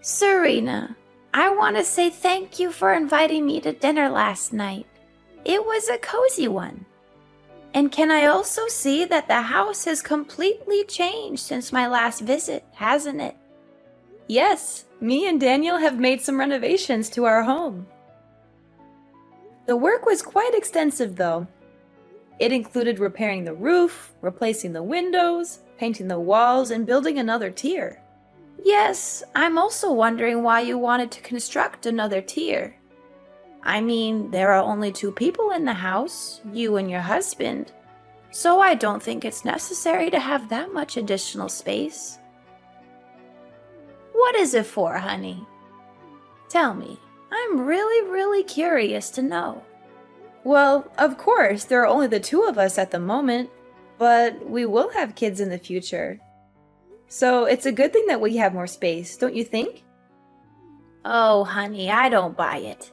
Serena, I want to say thank you for inviting me to dinner last night. It was a cozy one. And can I also see that the house has completely changed since my last visit, hasn't it? Yes, me and Daniel have made some renovations to our home. The work was quite extensive though. It included repairing the roof, replacing the windows, painting the walls, and building another tier. Yes, I'm also wondering why you wanted to construct another tier. I mean, there are only 2 people in the house, you and your husband, so I don't think it's necessary to have that much additional space. What is it for, honey? Tell me, I'm really curious to know. Well, of course, there are only the 2 of us at the moment, but we will have kids in the future. So it's a good thing that we have more space, don't you think? Oh, honey, I don't buy it.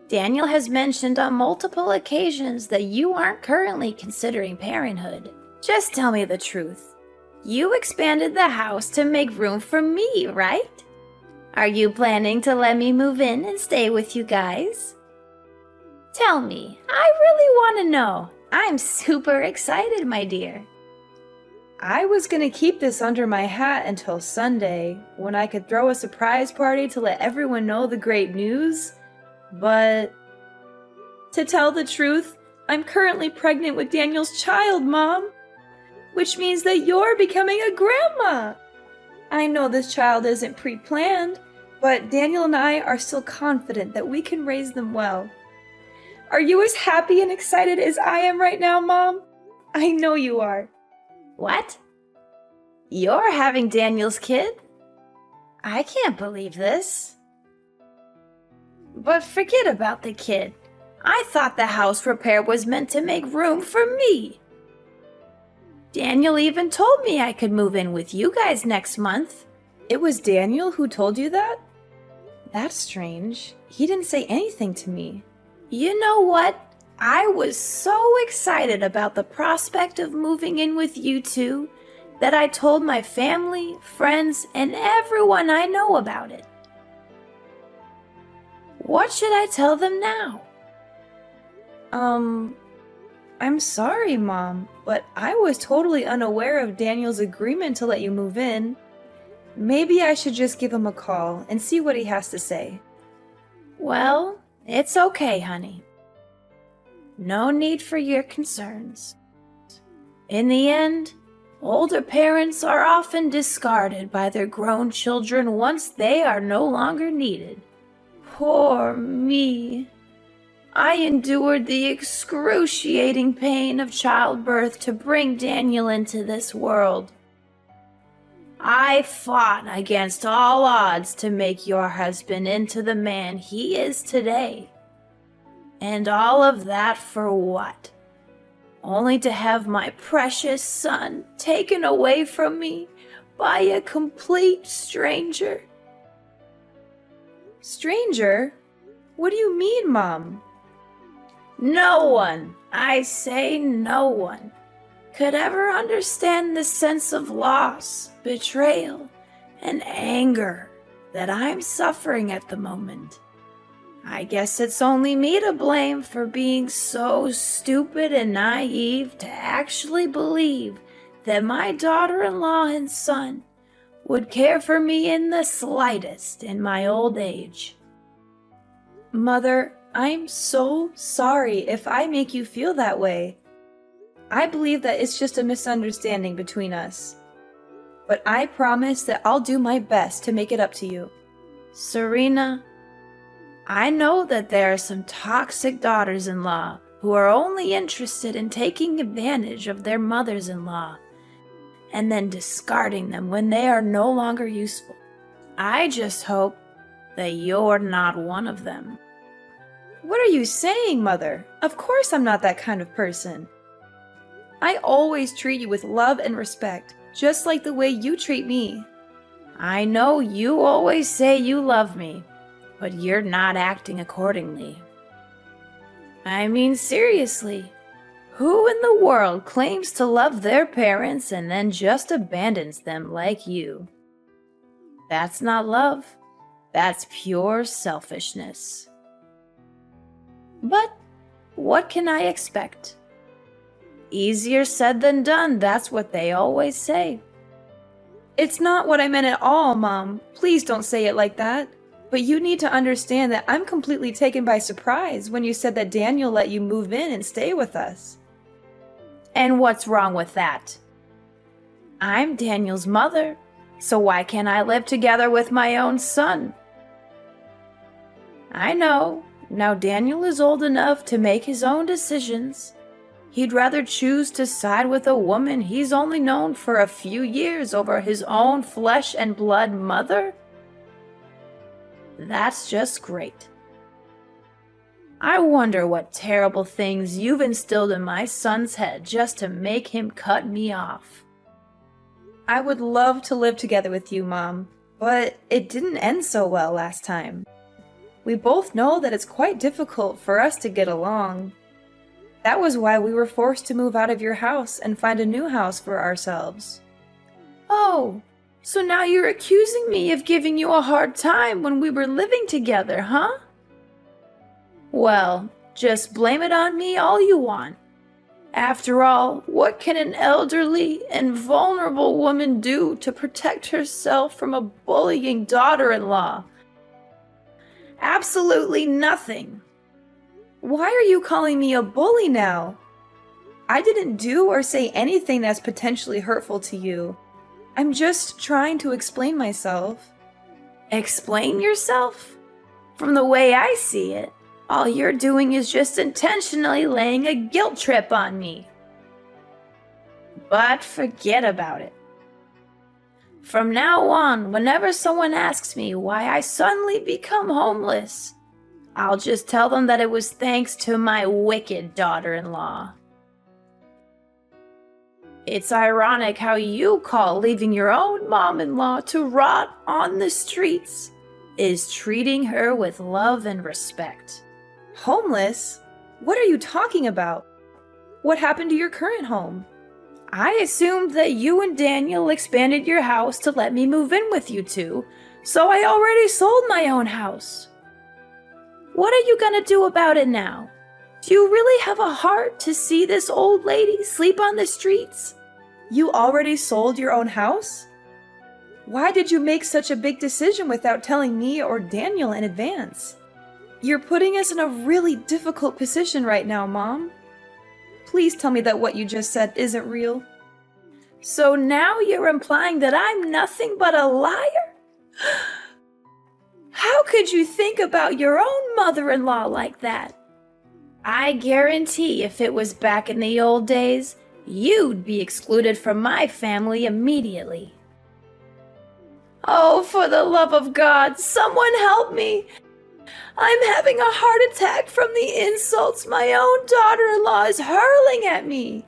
Daniel has mentioned on multiple occasions that you aren't currently considering parenthood. Just tell me the truth. You expanded the house to make room for me, right? Are you planning to let me move in and stay with you guys? Tell me, I really want to know. I'm super excited, my dear. I was gonna keep this under my hat until Sunday, when I could throw a surprise party to let everyone know the great news, but to tell the truth, I'm currently pregnant with Daniel's child, Mom, which means that you're becoming a grandma. I know this child isn't pre-planned, but Daniel and I are still confident that we can raise them well. Are you as happy and excited as I am right now, Mom? I know you are. What? You're having Daniel's kid? I can't believe this. But forget about the kid. I thought the house repair was meant to make room for me. Daniel even told me I could move in with you guys next month. It was Daniel who told you that? That's strange. He didn't say anything to me. You know what? I was so excited about the prospect of moving in with you two that I told my family, friends, and everyone I know about it. What should I tell them now? I'm sorry, Mom, but I was totally unaware of Daniel's agreement to let you move in. Maybe I should just give him a call and see what he has to say. Well, it's okay, honey. No need for your concerns. In the end, older parents are often discarded by their grown children once they are no longer needed. Poor me. I endured the excruciating pain of childbirth to bring Daniel into this world. I fought against all odds to make your husband into the man he is today. And all of that for what? Only to have my precious son taken away from me by a complete stranger. Stranger? What do you mean, Mom? No one, I say no one, could ever understand the sense of loss, betrayal, and anger that I'm suffering at the moment. I guess it's only me to blame for being so stupid and naive to actually believe that my daughter-in-law and son would care for me in the slightest in my old age. Mother, I'm so sorry if I make you feel that way. I believe that it's just a misunderstanding between us. But I promise that I'll do my best to make it up to you. Serena, I know that there are some toxic daughters-in-law who are only interested in taking advantage of their mothers-in-law and then discarding them when they are no longer useful. I just hope that you're not one of them. What are you saying, Mother? Of course I'm not that kind of person. I always treat you with love and respect, just like the way you treat me. I know you always say you love me, but you're not acting accordingly. I mean, seriously, who in the world claims to love their parents and then just abandons them like you? That's not love. That's pure selfishness. But what can I expect? Easier said than done, that's what they always say. It's not what I meant at all, Mom. Please don't say it like that. But you need to understand that I'm completely taken by surprise when you said that Daniel let you move in and stay with us. And what's wrong with that? I'm Daniel's mother, so why can't I live together with my own son? I know, now Daniel is old enough to make his own decisions. He'd rather choose to side with a woman he's only known for a few years over his own flesh and blood mother? That's just great. I wonder what terrible things you've instilled in my son's head just to make him cut me off. I would love to live together with you, Mom, but it didn't end so well last time. We both know that it's quite difficult for us to get along. That was why we were forced to move out of your house and find a new house for ourselves. Oh, so now you're accusing me of giving you a hard time when we were living together, huh? Well, just blame it on me all you want. After all, what can an elderly and vulnerable woman do to protect herself from a bullying daughter-in-law? Absolutely nothing. Why are you calling me a bully now? I didn't do or say anything that's potentially hurtful to you. I'm just trying to explain myself. Explain yourself? From the way I see it, all you're doing is just intentionally laying a guilt trip on me. But forget about it. From now on, whenever someone asks me why I suddenly become homeless, I'll just tell them that it was thanks to my wicked daughter-in-law. It's ironic how you call leaving your own mom-in-law to rot on the streets is treating her with love and respect. Homeless? What are you talking about? What happened to your current home? I assumed that you and Daniel expanded your house to let me move in with you two, so I already sold my own house. What are you gonna do about it now? Do you really have a heart to see this old lady sleep on the streets? You already sold your own house? Why did you make such a big decision without telling me or Daniel in advance? You're putting us in a really difficult position right now, Mom. Please tell me that what you just said isn't real. So now you're implying that I'm nothing but a liar? How could you think about your own mother-in-law like that? I guarantee if it was back in the old days, you'd be excluded from my family immediately. Oh, for the love of God, someone help me! I'm having a heart attack from the insults my own daughter-in-law is hurling at me.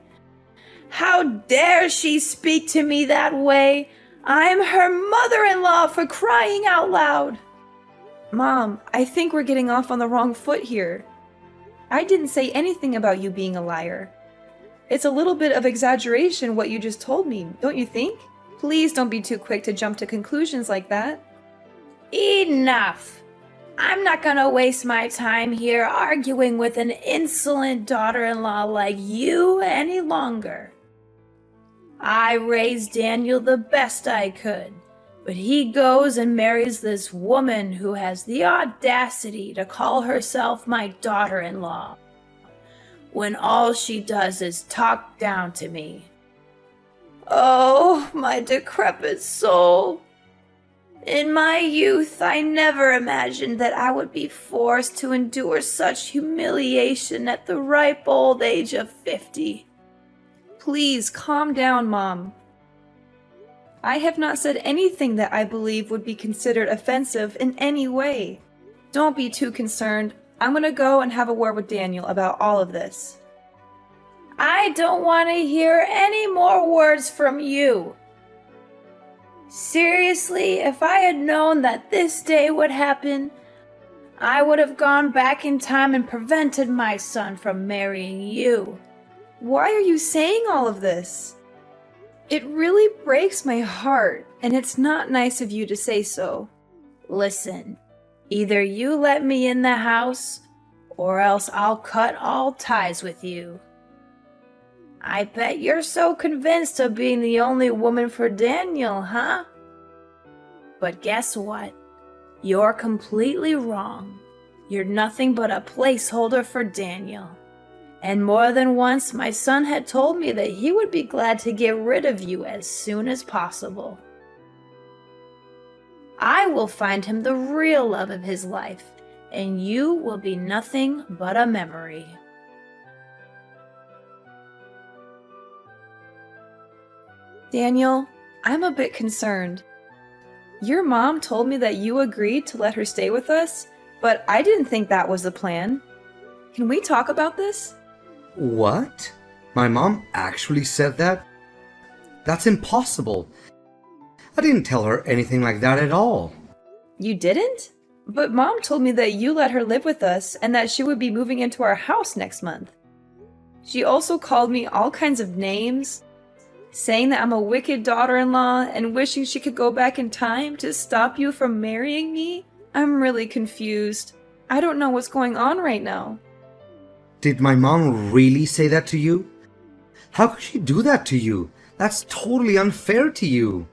How dare she speak to me that way? I'm her mother-in-law, for crying out loud. Mom, I think we're getting off on the wrong foot here. I didn't say anything about you being a liar. It's a little bit of exaggeration what you just told me, don't you think? Please don't be too quick to jump to conclusions like that. Enough! I'm not gonna waste my time here arguing with an insolent daughter-in-law like you any longer. I raised Daniel the best I could, but he goes and marries this woman who has the audacity to call herself my daughter-in-law, when all she does is talk down to me. Oh, my decrepit soul! In my youth, I never imagined that I would be forced to endure such humiliation at the ripe old age of 50. Please calm down, Mom. I have not said anything that I believe would be considered offensive in any way. Don't be too concerned. I'm going to go and have a word with Daniel about all of this. I don't want to hear any more words from you. Seriously, if I had known that this day would happen, I would have gone back in time and prevented my son from marrying you. Why are you saying all of this? It really breaks my heart, and it's not nice of you to say so. Listen, either you let me in the house, or else I'll cut all ties with you. I bet you're so convinced of being the only woman for Daniel, huh? But guess what? You're completely wrong. You're nothing but a placeholder for Daniel. And more than once, my son had told me that he would be glad to get rid of you as soon as possible. I will find him the real love of his life, and you will be nothing but a memory. Daniel, I'm a bit concerned. Your mom told me that you agreed to let her stay with us, but I didn't think that was the plan. Can we talk about this? What? My mom actually said that? That's impossible. I didn't tell her anything like that at all. You didn't? But Mom told me that you let her live with us and that she would be moving into our house next month. She also called me all kinds of names, saying that I'm a wicked daughter-in-law and wishing she could go back in time to stop you from marrying me. I'm really confused. I don't know what's going on right now. Did my mom really say that to you? How could she do that to you? That's totally unfair to you.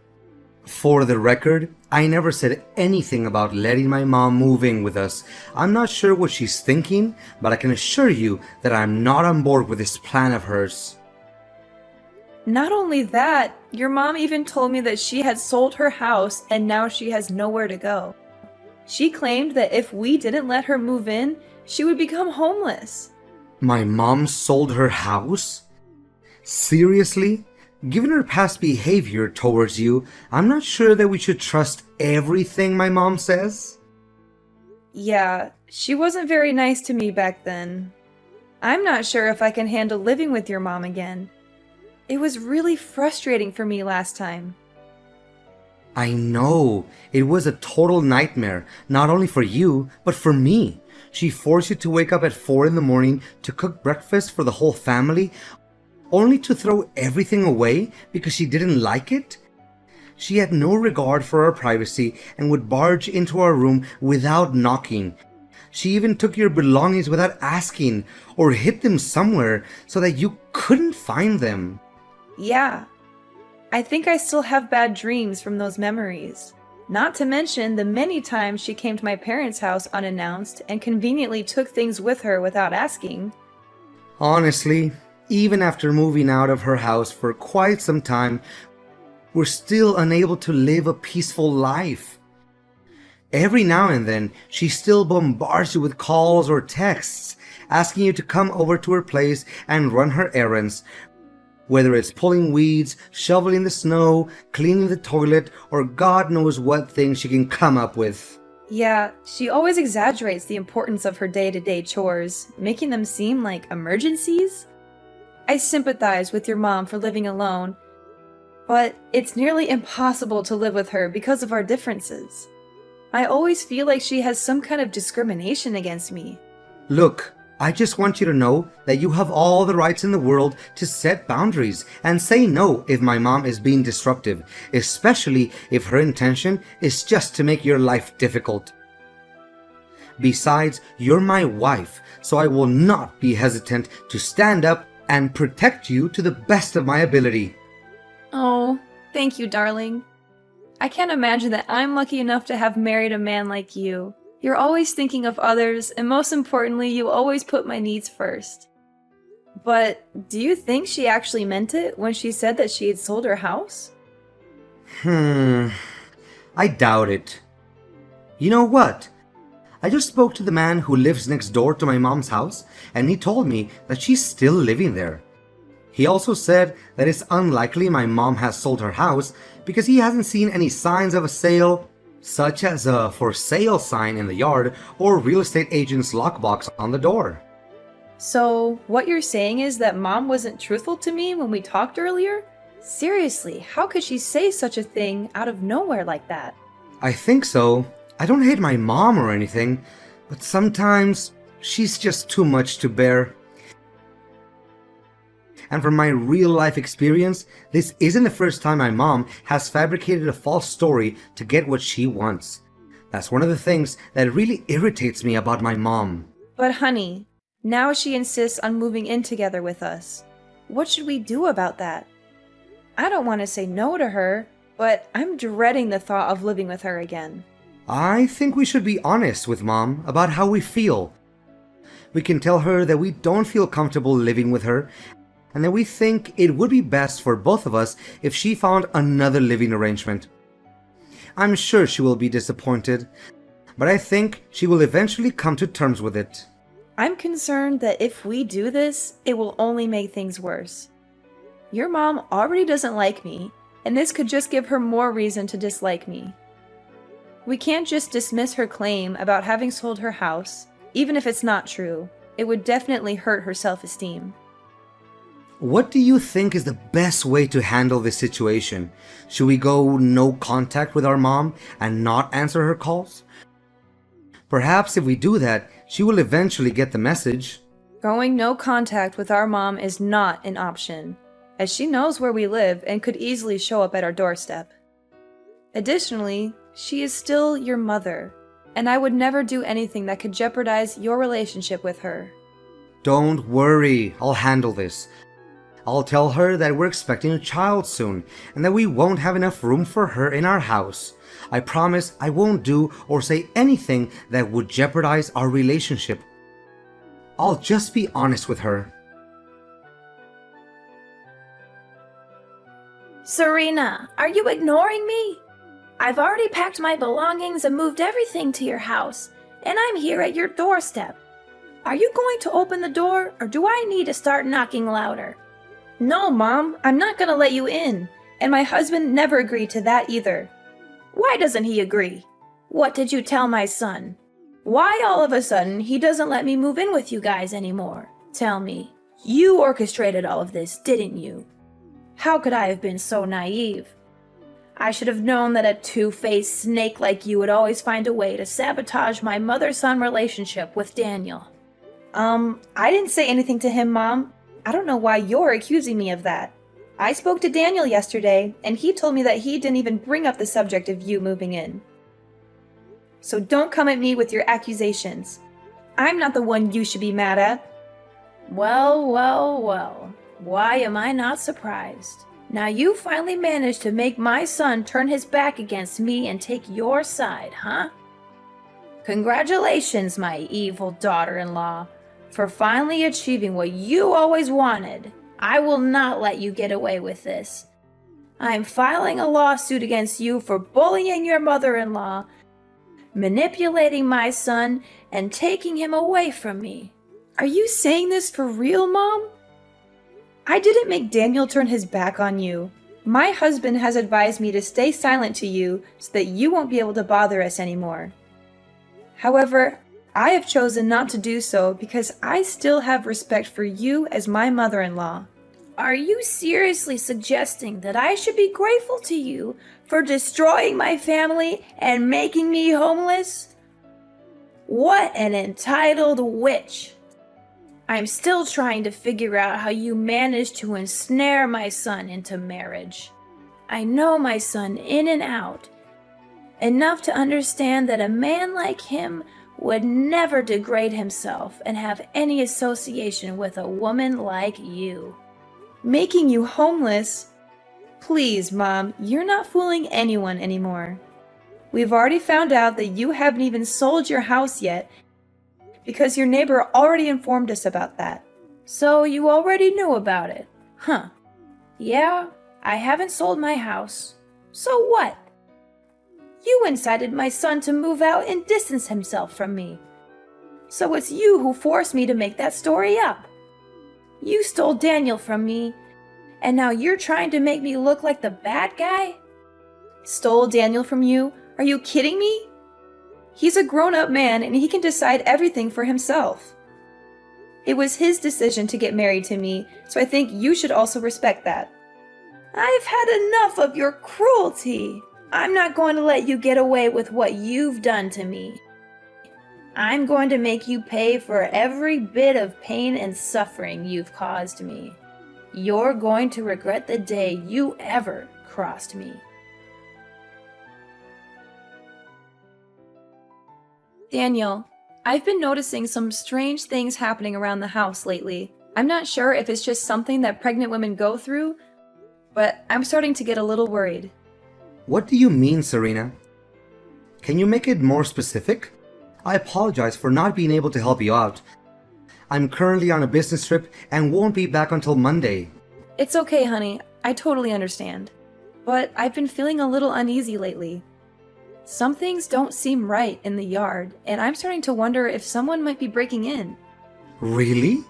For the record, I never said anything about letting my mom move in with us. I'm not sure what she's thinking, but I can assure you that I'm not on board with this plan of hers. Not only that, your mom even told me that she had sold her house and now she has nowhere to go. She claimed that if we didn't let her move in, she would become homeless. My mom sold her house? Seriously? Given her past behavior towards you, I'm not sure that we should trust everything my mom says. Yeah, she wasn't very nice to me back then. I'm not sure if I can handle living with your mom again. It was really frustrating for me last time. I know. It was a total nightmare, not only for you, but for me. She forced you to wake up at 4 in the morning to cook breakfast for the whole family, only to throw everything away because she didn't like it? She had no regard for our privacy and would barge into our room without knocking. She even took your belongings without asking, or hid them somewhere so that you couldn't find them. Yeah, I think I still have bad dreams from those memories. Not to mention the many times she came to my parents' house unannounced and conveniently took things with her without asking. Honestly, even after moving out of her house for quite some time, we're still unable to live a peaceful life. Every now and then, she still bombards you with calls or texts, asking you to come over to her place and run her errands, whether it's pulling weeds, shoveling the snow, cleaning the toilet, or God knows what thing she can come up with. Yeah, she always exaggerates the importance of her day-to-day chores, making them seem like emergencies. I sympathize with your mom for living alone, but it's nearly impossible to live with her because of our differences. I always feel like she has some kind of discrimination against me. Look, I just want you to know that you have all the rights in the world to set boundaries and say no if my mom is being disruptive, especially if her intention is just to make your life difficult. Besides, you're my wife, so I will not be hesitant to stand up and protect you to the best of my ability. Oh, thank you, darling. I can't imagine that I'm lucky enough to have married a man like you. You're always thinking of others, and most importantly, you always put my needs first. But do you think she actually meant it when she said that she had sold her house? I doubt it. You know what? I just spoke to the man who lives next door to my mom's house, and he told me that she's still living there. He also said that it's unlikely my mom has sold her house because he hasn't seen any signs of a sale, such as a for sale sign in the yard or real estate agent's lockbox on the door. So, what you're saying is that Mom wasn't truthful to me when we talked earlier? Seriously, how could she say such a thing out of nowhere like that? I think so. I don't hate my mom or anything, but sometimes she's just too much to bear. And from my real life experience, this isn't the first time my mom has fabricated a false story to get what she wants. That's one of the things that really irritates me about my mom. But honey, now she insists on moving in together with us. What should we do about that? I don't want to say no to her, but I'm dreading the thought of living with her again. I think we should be honest with Mom about how we feel. We can tell her that we don't feel comfortable living with her, and that we think it would be best for both of us if she found another living arrangement. I'm sure she will be disappointed, but I think she will eventually come to terms with it. I'm concerned that if we do this, it will only make things worse. Your mom already doesn't like me, and this could just give her more reason to dislike me. We can't just dismiss her claim about having sold her house. Even if it's not true, it would definitely hurt her self-esteem. What do you think is the best way to handle this situation? Should we go no contact with our mom and not answer her calls? Perhaps if we do that, she will eventually get the message. Going no contact with our mom is not an option, as she knows where we live and could easily show up at our doorstep. Additionally, she is still your mother, and I would never do anything that could jeopardize your relationship with her. Don't worry, I'll handle this. I'll tell her that we're expecting a child soon, and that we won't have enough room for her in our house. I promise I won't do or say anything that would jeopardize our relationship. I'll just be honest with her. Serena, are you ignoring me? I've already packed my belongings and moved everything to your house, and I'm here at your doorstep. Are you going to open the door, or do I need to start knocking louder? No, Mom, I'm not gonna let you in, and my husband never agreed to that either. Why doesn't he agree? What did you tell my son? Why all of a sudden he doesn't let me move in with you guys anymore? Tell me, you orchestrated all of this, didn't you? How could I have been so naive? I should have known that a two-faced snake like you would always find a way to sabotage my mother-son relationship with Daniel. I didn't say anything to him, Mom. I don't know why you're accusing me of that. I spoke to Daniel yesterday, and he told me that he didn't even bring up the subject of you moving in. So don't come at me with your accusations. I'm not the one you should be mad at. Well, well, well. Why am I not surprised? Now you finally managed to make my son turn his back against me and take your side, huh? Congratulations, my evil daughter-in-law, for finally achieving what you always wanted. I will not let you get away with this. I am filing a lawsuit against you for bullying your mother-in-law, manipulating my son, and taking him away from me. Are you saying this for real, Mom? I didn't make Daniel turn his back on you. My husband has advised me to stay silent to you so that you won't be able to bother us anymore. However, I have chosen not to do so because I still have respect for you as my mother-in-law. Are you seriously suggesting that I should be grateful to you for destroying my family and making me homeless? What an entitled witch! I'm still trying to figure out how you managed to ensnare my son into marriage. I know my son in and out, enough to understand that a man like him would never degrade himself and have any association with a woman like you. Making you homeless? Please, Mom, you're not fooling anyone anymore. We've already found out that you haven't even sold your house yet, because your neighbor already informed us about that. So you already knew about it? Huh. Yeah, I haven't sold my house. So what? You incited my son to move out and distance himself from me. So it's you who forced me to make that story up. You stole Daniel from me, and now you're trying to make me look like the bad guy? Stole Daniel from you? Are you kidding me? He's a grown-up man and he can decide everything for himself. It was his decision to get married to me, so I think you should also respect that. I've had enough of your cruelty. I'm not going to let you get away with what you've done to me. I'm going to make you pay for every bit of pain and suffering you've caused me. You're going to regret the day you ever crossed me. Daniel, I've been noticing some strange things happening around the house lately. I'm not sure if it's just something that pregnant women go through, but I'm starting to get a little worried. What do you mean, Serena? Can you make it more specific? I apologize for not being able to help you out. I'm currently on a business trip and won't be back until Monday. It's okay, honey. I totally understand. But I've been feeling a little uneasy lately. Some things don't seem right in the yard, and I'm starting to wonder if someone might be breaking in. Really?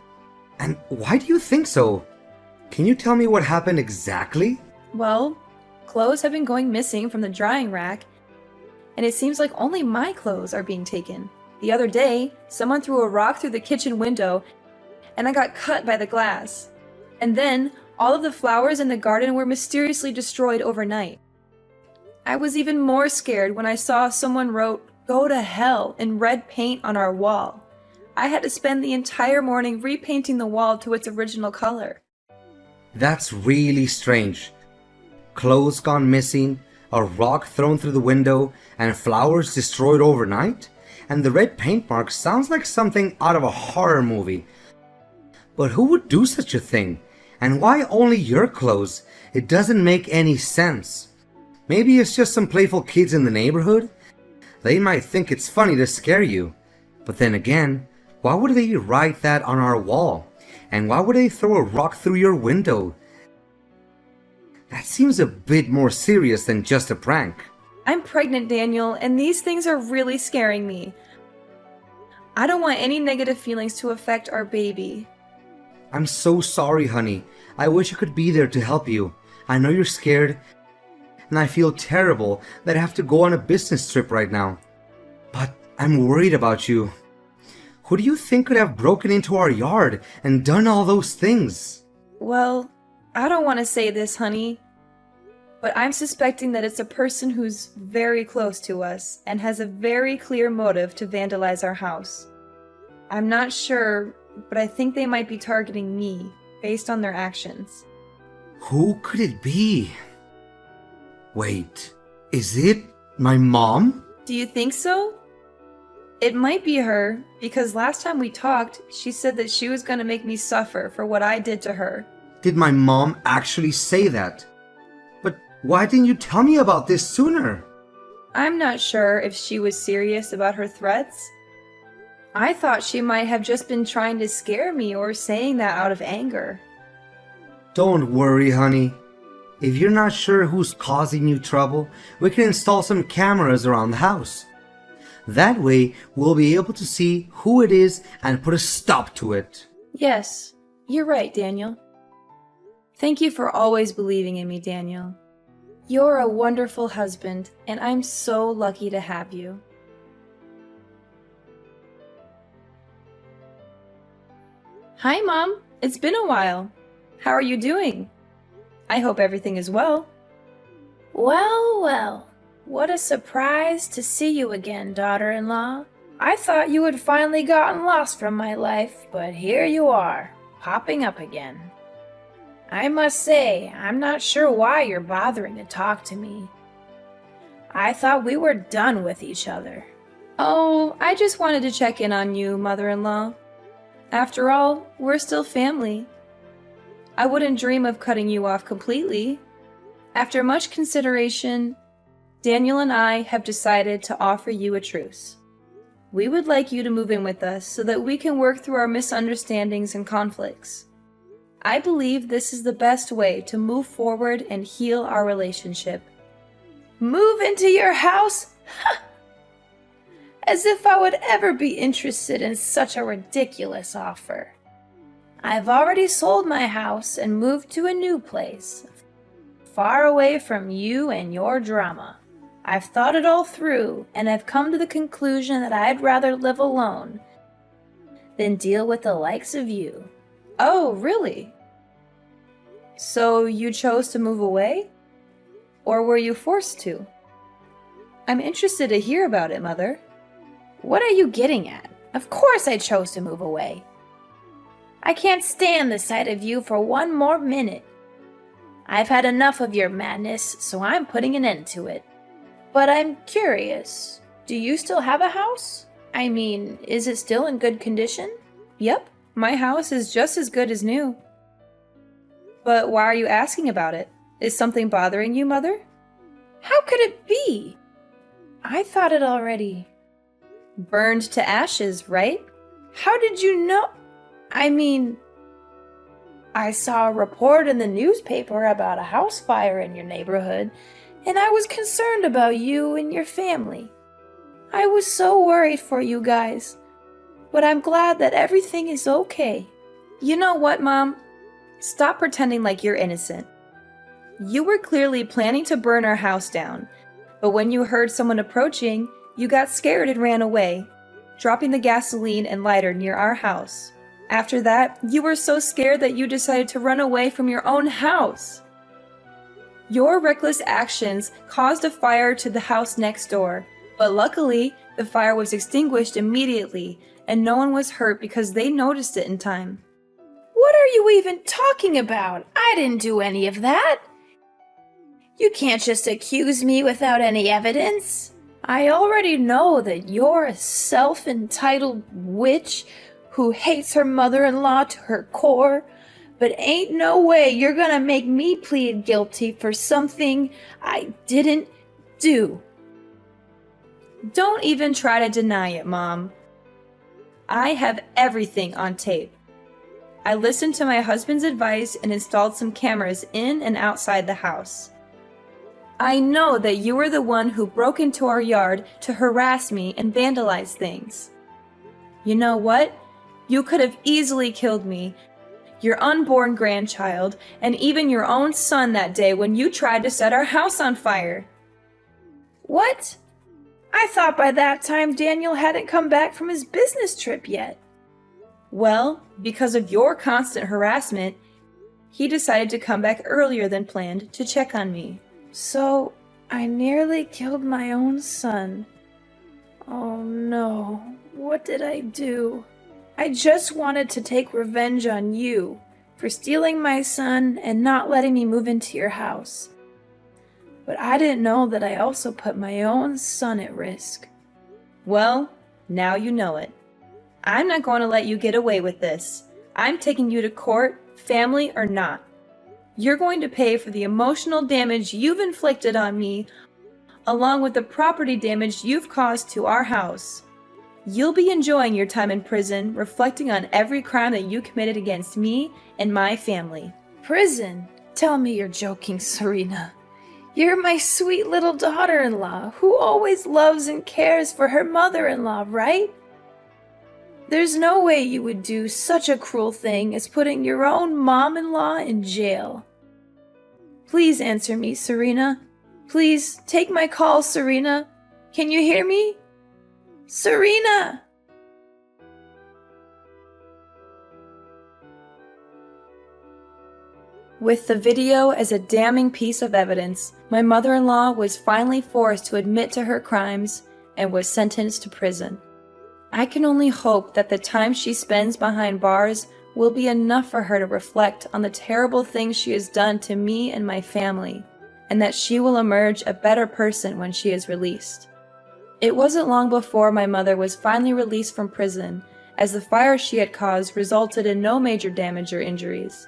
And why do you think so? Can you tell me what happened exactly? Well, clothes have been going missing from the drying rack, and it seems like only my clothes are being taken. The other day, someone threw a rock through the kitchen window, and I got cut by the glass. And then, all of the flowers in the garden were mysteriously destroyed overnight. I was even more scared when I saw someone wrote, "Go to hell," in red paint on our wall. I had to spend the entire morning repainting the wall to its original color. That's really strange. Clothes gone missing, a rock thrown through the window, and flowers destroyed overnight? And the red paint mark sounds like something out of a horror movie. But who would do such a thing? And why only your clothes? It doesn't make any sense. Maybe it's just some playful kids in the neighborhood? They might think it's funny to scare you. But then again, why would they write that on our wall? And why would they throw a rock through your window? That seems a bit more serious than just a prank. I'm pregnant, Daniel, and these things are really scaring me. I don't want any negative feelings to affect our baby. I'm so sorry, honey. I wish I could be there to help you. I know you're scared, and I feel terrible that I have to go on a business trip right now. But I'm worried about you. Who do you think could have broken into our yard and done all those things? Well, I don't want to say this, honey, but I'm suspecting that it's a person who's very close to us and has a very clear motive to vandalize our house. I'm not sure, but I think they might be targeting me based on their actions. Who could it be? Wait, is it my mom? Do you think so? It might be her, because last time we talked, she said that she was going to make me suffer for what I did to her. Did my mom actually say that? But why didn't you tell me about this sooner? I'm not sure if she was serious about her threats. I thought she might have just been trying to scare me or saying that out of anger. Don't worry, honey. If you're not sure who's causing you trouble, we can install some cameras around the house. That way, we'll be able to see who it is and put a stop to it. Yes, you're right, Daniel. Thank you for always believing in me, Daniel. You're a wonderful husband, and I'm so lucky to have you. Hi, Mom. It's been a while. How are you doing? I hope everything is well. Well, well, what a surprise to see you again, daughter-in-law. I thought you had finally gotten lost from my life, but here you are, popping up again. I must say, I'm not sure why you're bothering to talk to me. I thought we were done with each other. Oh, I just wanted to check in on you, mother-in-law. After all, we're still family. I wouldn't dream of cutting you off completely. After much consideration, Daniel and I have decided to offer you a truce. We would like you to move in with us so that we can work through our misunderstandings and conflicts. I believe this is the best way to move forward and heal our relationship. Move into your house? As if I would ever be interested in such a ridiculous offer. I've already sold my house and moved to a new place, far away from you and your drama. I've thought it all through, and I've come to the conclusion that I'd rather live alone than deal with the likes of you. Oh, really? So you chose to move away? Or were you forced to? I'm interested to hear about it, Mother. What are you getting at? Of course I chose to move away. I can't stand the sight of you for one more minute. I've had enough of your madness, so I'm putting an end to it. But I'm curious, do you still have a house? I mean, is it still in good condition? Yep, my house is just as good as new. But why are you asking about it? Is something bothering you, Mother? How could it be? I thought it already burned to ashes, right? How did you know? I mean, I saw a report in the newspaper about a house fire in your neighborhood, and I was concerned about you and your family. I was so worried for you guys, but I'm glad that everything is okay. You know what, Mom? Stop pretending like you're innocent. You were clearly planning to burn our house down, but when you heard someone approaching, you got scared and ran away, dropping the gasoline and lighter near our house. After that, you were so scared that you decided to run away from your own house. Your reckless actions caused a fire to the house next door, but luckily, the fire was extinguished immediately, and no one was hurt because they noticed it in time. What are you even talking about? I didn't do any of that. You can't just accuse me without any evidence. I already know that you're a self-entitled witch who hates her mother-in-law to her core, but ain't no way you're gonna make me plead guilty for something I didn't do. Don't even try to deny it, Mom. I have everything on tape. I listened to my husband's advice and installed some cameras in and outside the house. I know that you were the one who broke into our yard to harass me and vandalize things. You know what? You could have easily killed me, your unborn grandchild, and even your own son that day when you tried to set our house on fire. What? I thought by that time Daniel hadn't come back from his business trip yet. Well, because of your constant harassment, he decided to come back earlier than planned to check on me. So, I nearly killed my own son. Oh no, what did I do? I just wanted to take revenge on you for stealing my son and not letting me move into your house. But I didn't know that I also put my own son at risk. Well, now you know it. I'm not going to let you get away with this. I'm taking you to court, family or not. You're going to pay for the emotional damage you've inflicted on me, along with the property damage you've caused to our house. You'll be enjoying your time in prison, reflecting on every crime that you committed against me and my family. Prison? Tell me you're joking, Serena. You're my sweet little daughter-in-law who always loves and cares for her mother-in-law, right? There's no way you would do such a cruel thing as putting your own mom-in-law in jail. Please answer me, Serena. Please take my call, Serena. Can you hear me? Serena! With the video as a damning piece of evidence, my mother-in-law was finally forced to admit to her crimes and was sentenced to prison. I can only hope that the time she spends behind bars will be enough for her to reflect on the terrible things she has done to me and my family, and that she will emerge a better person when she is released. It wasn't long before my mother was finally released from prison, as the fire she had caused resulted in no major damage or injuries.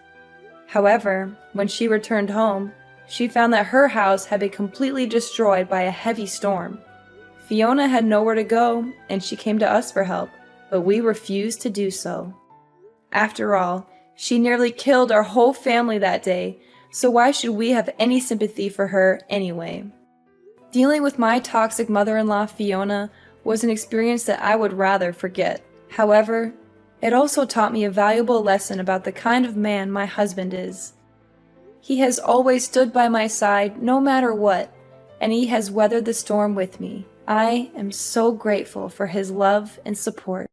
However, when she returned home, she found that her house had been completely destroyed by a heavy storm. Fiona had nowhere to go, and she came to us for help, but we refused to do so. After all, she nearly killed our whole family that day, so why should we have any sympathy for her anyway? Dealing with my toxic mother-in-law, Fiona, was an experience that I would rather forget. However, it also taught me a valuable lesson about the kind of man my husband is. He has always stood by my side no matter what, and he has weathered the storm with me. I am so grateful for his love and support.